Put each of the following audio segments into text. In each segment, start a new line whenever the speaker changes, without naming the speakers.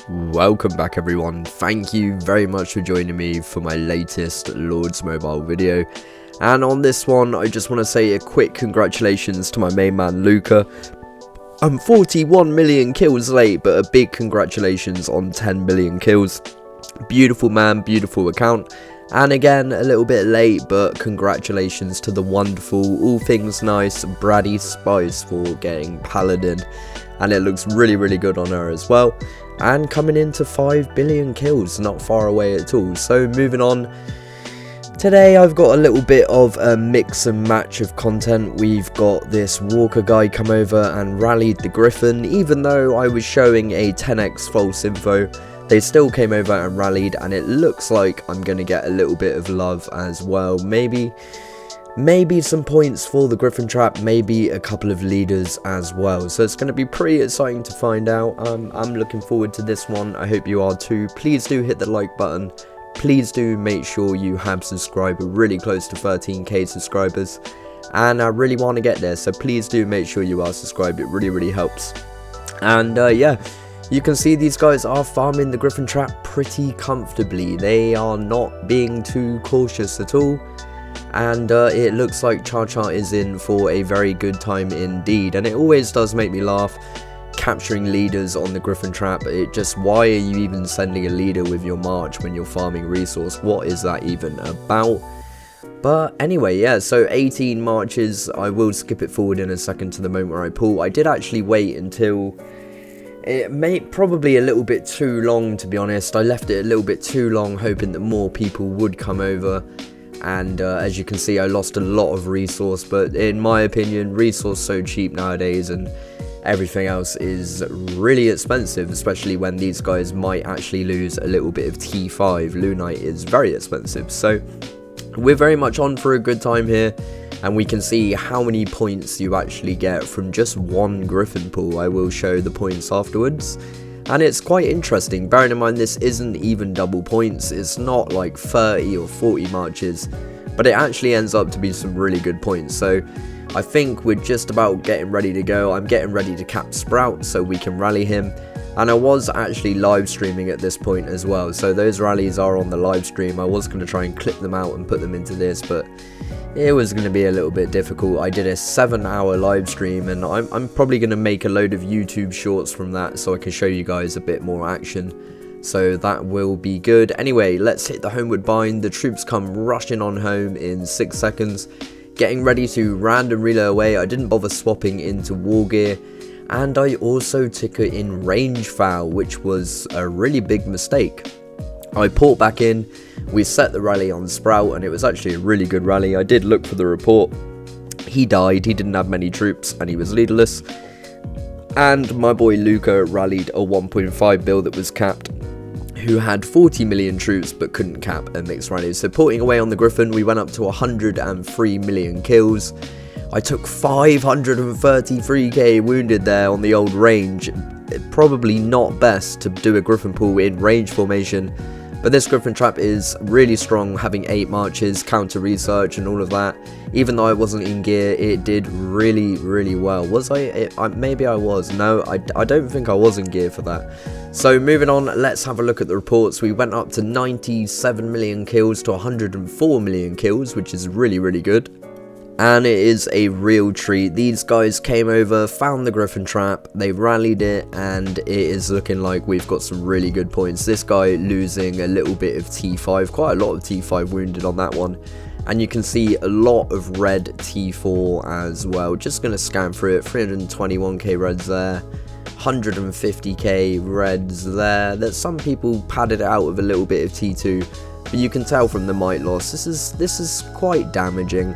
Welcome back everyone, thank you very much for joining me for my latest Lords Mobile video. And on this one, I just want to say a quick congratulations to my main man Luca. I'm 41 million kills late, but a big congratulations on 10 million kills. Beautiful man, beautiful account. And again, a little bit late, but congratulations to the wonderful, all things nice, Braddy Spice for getting Paladin. And it looks really good on her as well. And coming into 5 billion kills, not far away at all. So moving on, today I've got a little bit of a mix and match of content. We've got this Walker guy come over and rallied the Griffin. Even though I was showing a 10x false info, they still came over and rallied, and it looks like I'm going to get a little bit of love as well. Maybe some points for the Griffin trap, maybe a couple of leaders as well. So it's going to be pretty exciting to find out. I'm looking forward to this one. I hope you are too. Please do hit the like button. Please do make sure you have subscribed. We're really close to 13k subscribers, and I really want to get there. So please do make sure you are subscribed. It really helps. And yeah, you can see these guys are farming the Griffin trap pretty comfortably. They are not being too cautious at all. And it looks like ChaCha is in for a very good time indeed. And it always does make me laugh capturing leaders on the Griffin trap. It just, why are you even sending a leader with your march when you're farming resource? What is that even about? But anyway, yeah, so 18 marches. I will skip it forward in a second to the moment where I pull. I did actually wait until probably a little bit too long, to be honest. I left it a little bit too long, hoping that more people would come over. And as you can see, I lost a lot of resource, but in my opinion, resource so cheap nowadays, and everything else is really expensive, especially when these guys might actually lose a little bit of T5. Lunite is very expensive, so we're very much on for a good time here, and we can see how many points you actually get from just one Griffin pull. I will show the points afterwards. And it's quite interesting, bearing in mind this isn't even double points. It's not like 30 or 40 marches, but it actually ends up to be some really good points. So I think we're just about getting ready to go. I'm getting ready to cap Sprout so we can rally him. And I was actually live streaming at this point as well, so those rallies are on the live stream. I was going to try and clip them out and put them into this, but it was going to be a little bit difficult. I did a 7-hour live stream, and I'm probably going to make a load of YouTube shorts from that so I can show you guys a bit more action. So that will be good. Anyway, let's hit the homeward bind. The troops come rushing on home in 6 seconds. Getting ready to random relay away. I didn't bother swapping into war gear. And I also took it in range foul, which was a really big mistake. I port back in, we set the rally on Sprout, and it was actually a really good rally. I did look for the report. He died, he didn't have many troops, and he was leaderless. And my boy Luca rallied a 1.5 bill that was capped, who had 40 million troops but couldn't cap a mixed rally. So porting away on the Griffin, we went up to 103 million kills. I took 533k wounded there on the old range. Probably not best to do a Griffin pull in range formation, but this Griffin trap is really strong, having 8 marches, counter research and all of that. Even though I wasn't in gear, it did really well. Was I? Maybe I was. No, I don't think I was in gear for that. So moving on, let's have a look at the reports. We went up to 97 million kills to 104 million kills, which is really good. And it is a real treat. These guys came over, found the Griffin trap, they rallied it, and it is looking like we've got some really good points. This guy losing a little bit of T5, quite a lot of T5 wounded on that one. And you can see a lot of red T4 as well. Just going to scan through it. 321k reds there, 150k reds there. There's some people padded it out with a little bit of T2, but you can tell from the might loss, this is quite damaging.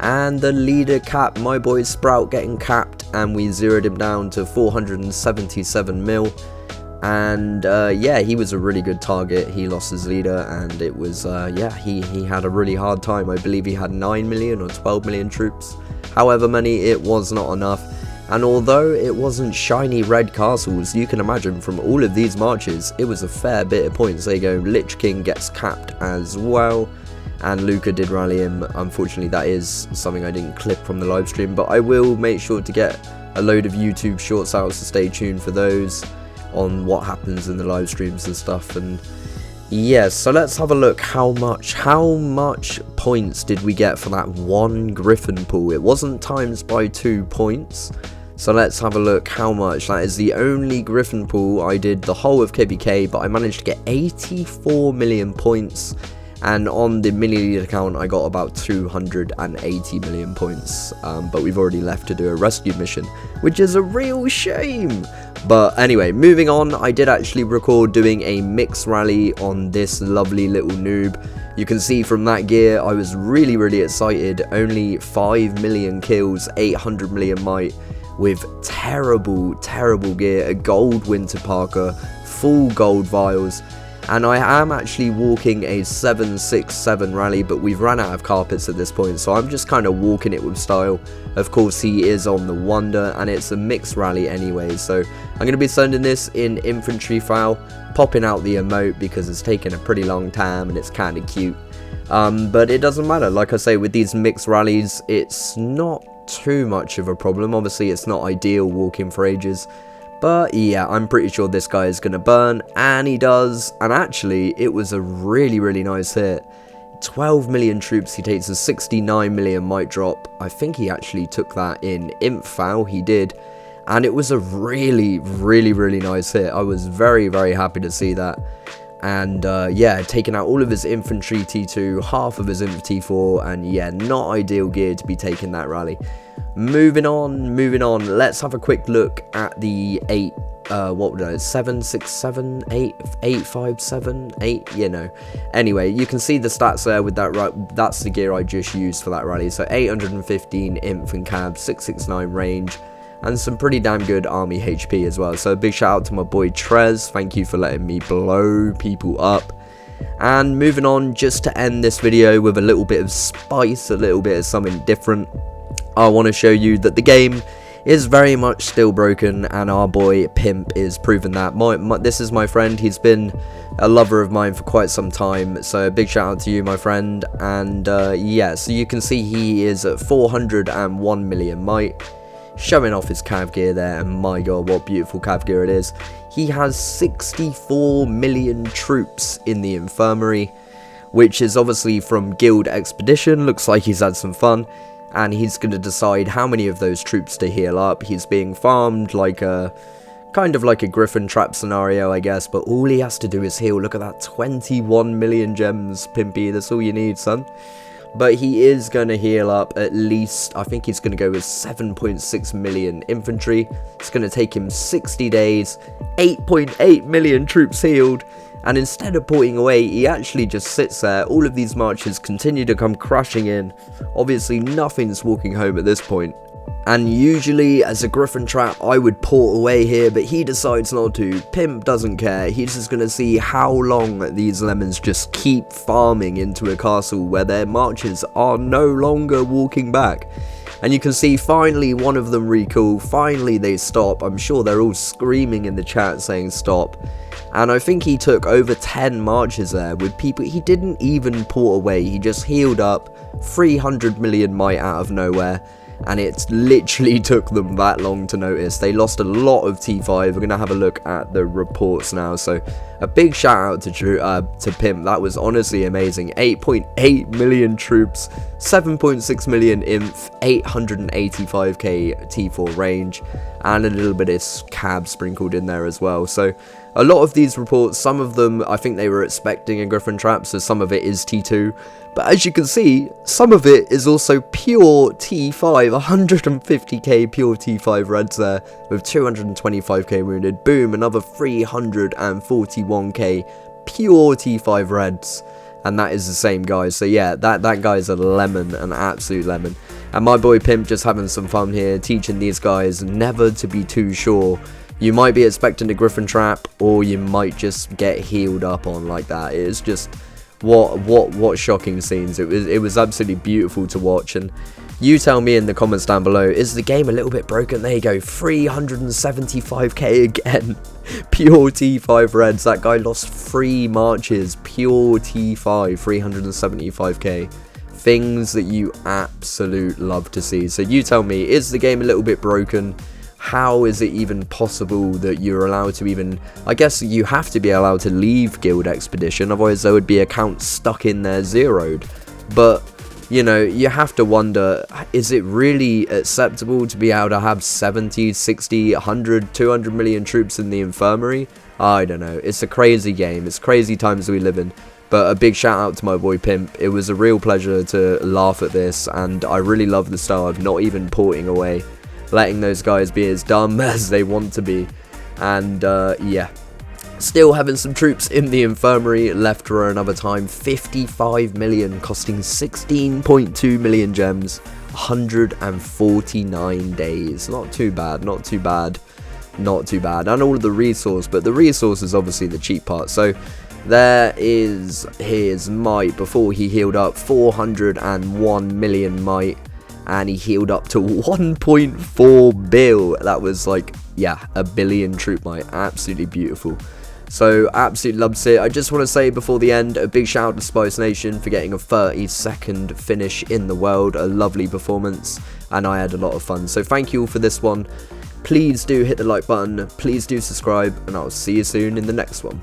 And the leader cap, my boy Sprout getting capped, and we zeroed him down to 477 mil. And yeah, he was a really good target. He lost his leader, and it was yeah, he had a really hard time. I believe he had 9 million or 12 million troops, however many, it was not enough. And although it wasn't shiny red castles, you can imagine from all of these marches, it was a fair bit of points. There you go, Lich King gets capped as well. And Luca did rally him. Unfortunately, that is something I didn't clip from the live stream, but I will make sure to get a load of YouTube shorts out, so stay tuned for those. on what happens in the live streams and stuff. And yeah, so let's have a look. How much points did we get for that one Griffin pull? It wasn't times by 2 points. So let's have a look how much. That is the only Griffin pool I did the whole of KVK, but I managed to get 84 million points. And on the mini lead account, I got about 280 million points. But we've already left to do a rescue mission, which is a real shame. But anyway, moving on, I did actually record doing a mix rally on this lovely little noob. You can see from that gear, I was really excited. Only 5 million kills, 800 million might, with terrible gear, a gold winter parka, full gold vials. And I am actually walking a 767 rally, but we've run out of carpets at this point, so I'm just kind of walking it with style. Of course, he is on the Wonder, and it's a mixed rally anyway, so I'm going to be sending this in infantry file, popping out the emote because it's taken a pretty long time and it's kind of cute. But it doesn't matter. Like I say, with these mixed rallies, it's not too much of a problem. Obviously, it's not ideal walking for ages. But yeah, I'm pretty sure this guy is going to burn, and he does. And actually, it was a really nice hit. 12 million troops, he takes a 69 million might drop. I think he actually took that in imp foul, he did. And it was a really nice hit. I was very happy to see that. And yeah, taking out all of his infantry T2, half of his inf T4, and yeah, not ideal gear to be taking that rally. Moving on, let's have a quick look at the 767, 857, 8, you know. Anyway, you can see the stats there with that, right? That's the gear I just used for that rally. So 815 inf and cab, 669 range, and some pretty damn good army HP as well. So a big shout out to my boy Trez, thank you for letting me blow people up. And moving on, just to end this video with a little bit of spice, a little bit of something different, I want to show you that the game is very much still broken, and our boy Pimp is proving that. This is my friend, he's been a lover of mine for quite some time, so a big shout out to you, my friend. And yeah, so you can see he is at 401 million might, showing off his cav gear there, and my god, what beautiful cav gear it is. He has 64 million troops in the infirmary, which is obviously from Guild Expedition. Looks like he's had some fun, and he's going to decide how many of those troops to heal up. He's being farmed like a kind of like a Griffin trap scenario, I guess, but all he has to do is heal. Look at that, 21 million gems, Pimpy, that's all you need, son. But he is going to heal up at least, I think he's going to go with 7.6 million infantry. It's going to take him 60 days, 8.8 million troops healed. And instead of putting away, he actually just sits there. All of these marches continue to come crashing in. Obviously, nothing's walking home at this point. And usually, as a Griffin trap, I would port away here, but he decides not to. Pimp doesn't care. He's just going to see how long these lemons just keep farming into a castle where their marches are no longer walking back. And you can see finally one of them recall. Finally they stop. I'm sure they're all screaming in the chat saying stop. And I think he took over 10 marches there with people. He didn't even port away. He just healed up 300 million might out of nowhere. And it literally took them that long to notice. They lost a lot of T5. We're going to have a look at the reports now. So a big shout out to Pimp. That was honestly amazing. 8.8 million troops, 7.6 million inf, 885k T4 range, and a little bit of cab sprinkled in there as well. So a lot of these reports, some of them I think they were expecting a Griffin trap, so some of it is T2. But as you can see, some of it is also pure T5, 150k pure T5 reds there, with 225k wounded. Boom, another 341k pure T5 reds. And that is the same guy. So yeah, that guy's a lemon, an absolute lemon. And my boy Pimp just having some fun here, teaching these guys never to be too sure. You might be expecting a Griffin trap, or you might just get healed up on like that. It is just what shocking scenes. It was absolutely beautiful to watch. And you tell me in the comments down below, is the game a little bit broken? There you go, 375k again. Pure T5 reds. That guy lost 3 marches, pure T5, 375k. Things that you absolute love to see. So you tell me, is the game a little bit broken? how is it even possible that you're allowed to even, I guess you have to be allowed to leave Guild Expedition, otherwise there would be accounts stuck in there zeroed. But you know, you have to wonder, is it really acceptable to be able to have 70, 60, 100, 200 million troops in the infirmary? I don't know. It's a crazy game. It's crazy times we live in. But a big shout out to my boy Pimp. It was a real pleasure to laugh at this, and I really love the style of not even porting away, letting those guys be as dumb as they want to be. And yeah. Still having some troops in the infirmary left for another time. 55 million, costing 16.2 million gems, 149 days. Not too bad, not too bad, not too bad. And all of the resource, but the resource is obviously the cheap part. So there is his might before he healed up, 401 million might, and he healed up to 1.4 bill. That was like, yeah, a billion troop might. Absolutely beautiful. So, absolutely loves it. I just want to say before the end, a big shout out to Spice Nation for getting a 32nd finish in the world. A lovely performance, and I had a lot of fun. So, thank you all for this one. Please do hit the like button, please do subscribe, and I'll see you soon in the next one.